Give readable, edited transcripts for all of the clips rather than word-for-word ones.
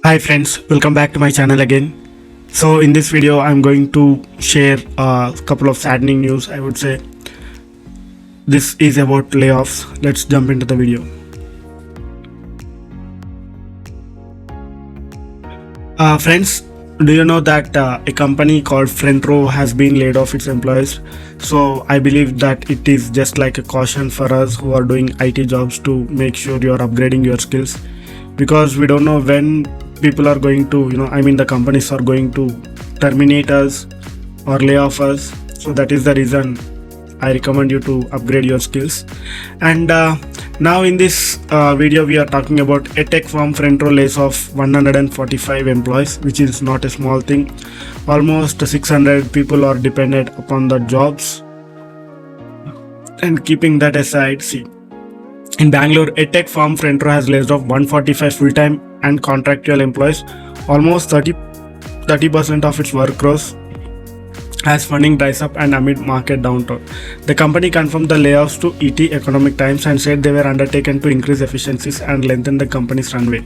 Hi friends, welcome back to my channel again. So in this video I'm going to share a couple of saddening news. I would say this is about layoffs. Let's jump into the video. Friends, do you know that a company called Front Row has been laid off its employees? So I believe that it is just like a caution for us who are doing IT jobs to make sure you are upgrading your skills, because we don't know when people are going to, the companies are going to terminate us or lay off us. So that is the reason I recommend you to upgrade your skills. And now in this video we are talking about a tech firm Front Row lays off 145 employees, which is not a small thing. Almost 600 people are dependent upon the jobs. And keeping that aside, see, in Bangalore, a tech firm Front Row has laid off 145 full-time and contractual employees, almost 30% of its workforce, as funding dries up and amid market downturn. The company confirmed the layoffs to ET Economic Times and said they were undertaken to increase efficiencies and lengthen the company's runway.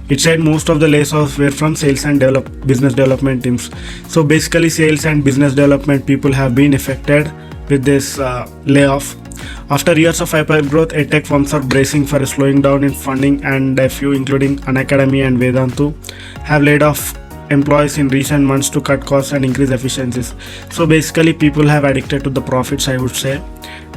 It said most of the layoffs were from sales and business development teams. So basically, sales and business development people have been affected with this layoff. After years of hyper growth, tech firms are bracing for a slowing down in funding, and a few, including Unacademy and Vedantu, have laid off employees in recent months to cut costs and increase efficiencies. So basically, people have addicted to the profits, I would say,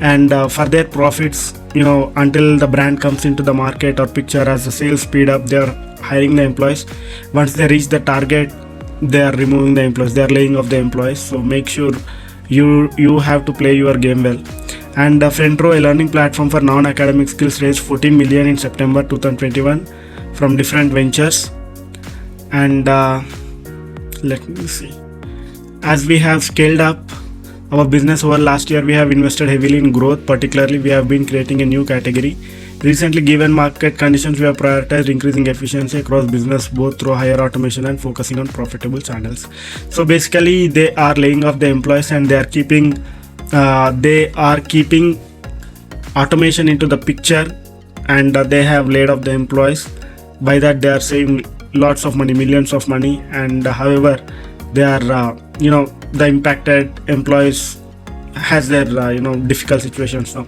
and for their profits, until the brand comes into the market or picture, as the sales speed up, they are hiring the employees. Once they reach the target, they are removing the employees, they are laying off the employees. So make sure you have to play your game well. And Front Row, a learning platform for non-academic skills, raised 14 million in September 2021 from different ventures. And let me see. As we have scaled up our business over last year, we have invested heavily in growth. Particularly, we have been creating a new category. Recently, given market conditions, we have prioritized increasing efficiency across business, both through higher automation and focusing on profitable channels. So basically, they are laying off the employees, and they are keeping automation into the picture, and they have laid off the employees. By that, they are saving lots of money, millions of money. And however, they are the impacted employees has their difficult situations now.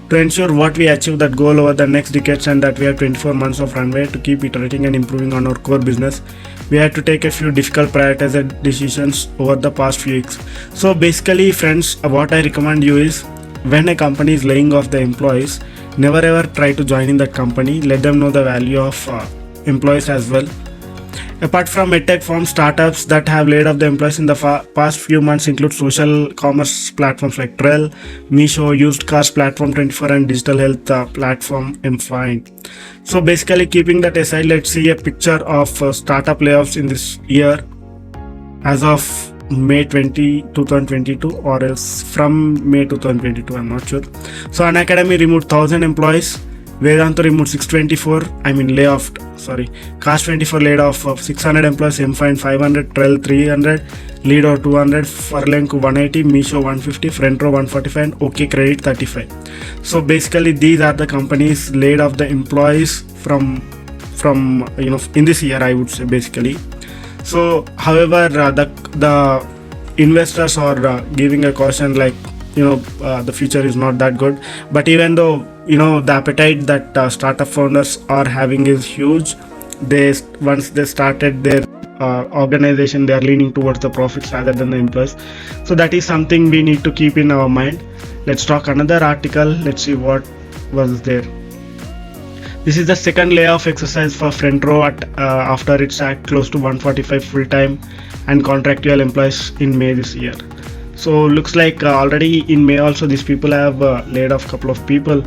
To ensure what we achieve that goal over the next decades, and that we have 24 months of runway to keep iterating and improving on our core business, we had to take a few difficult prioritized decisions over the past few weeks. So basically, friends, what I recommend you is, when a company is laying off the employees, never ever try to join in that company. Let them know the value of employees as well. Apart from edtech firms, startups that have laid off the employees in the past few months include social commerce platforms like Trell, Meesho, used cars platform 24, and digital health platform M5. So basically, keeping that aside, let's see a picture of startup layoffs in this year as of May 2022, or else from May 2022, I'm not sure. So Unacademy removed 1,000 employees. Vedantu removed 624, layoffed. Cast24 laid off of 600 employees, M5 500, Trell 300, Leader 200, Furlenco 180, Meesho 150, Front Row 145, and OK Credit 35. So basically, these are the companies laid off the employees from in this year, I would say, basically. So however, the investors are giving a caution like, the future is not that good. But even though the appetite that startup founders are having is huge, once they started their organization, they are leaning towards the profits rather than the employees. So that is something we need to keep in our mind. Let's talk another article. Let's see what was there. This is the second layoff exercise for Front Row after it sacked close to 145 full-time and contractual employees in May this year. So looks like already in May also these people have laid off a couple of people.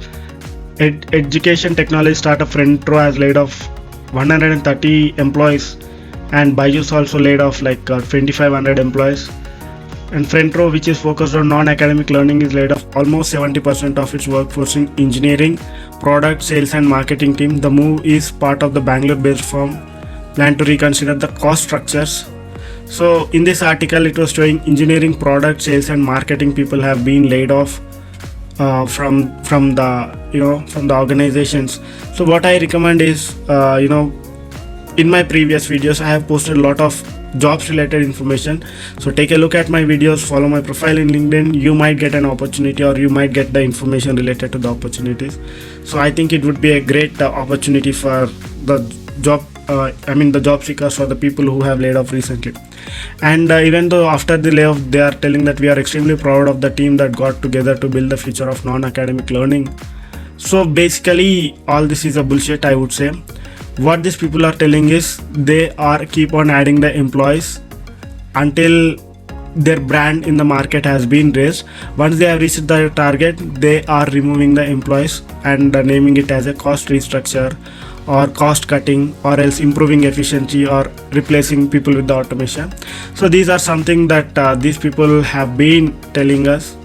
Education technology startup Front Row has laid off 130 employees, and Byju's also laid off like 2,500 employees. And Front Row, which is focused on non-academic learning, is laid off almost 70% of its workforce in engineering, product, sales and marketing team. The move is part of the Bangalore-based firm plan to reconsider the cost structures. So in this article, it was showing engineering, product, sales and marketing people have been laid off from the organizations. So what I recommend is in my previous videos I have posted a lot of jobs related information, so take a look at my videos, follow my profile in LinkedIn. You might get an opportunity, or you might get the information related to the opportunities. So I think it would be a great opportunity for the the job seekers or the people who have laid off recently. And even though after the layoff they are telling that we are extremely proud of the team that got together to build the future of non-academic learning. So basically all this is a bullshit, I would say. What these people are telling is they are keep on adding the employees until their brand in the market has been raised. Once they have reached their target, they are removing the employees and naming it as a cost restructure or cost cutting, or else improving efficiency or replacing people with the automation. So these are something that these people have been telling us.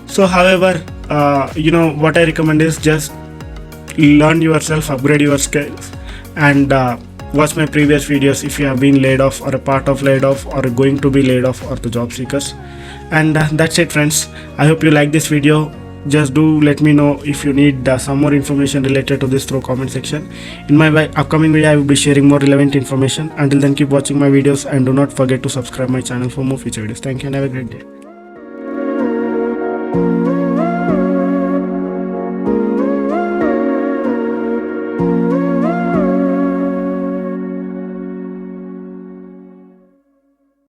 So however, what I recommend is just learn yourself, upgrade your skills, and watch my previous videos if you have been laid off or a part of laid off or going to be laid off or the job seekers. And that's it friends. I hope you like this video. Just do let me know if you need some more information related to this through comment section. In my upcoming video I will be sharing more relevant information. Until then, keep watching my videos and do not forget to subscribe my channel for more future videos. Thank you and have a great day.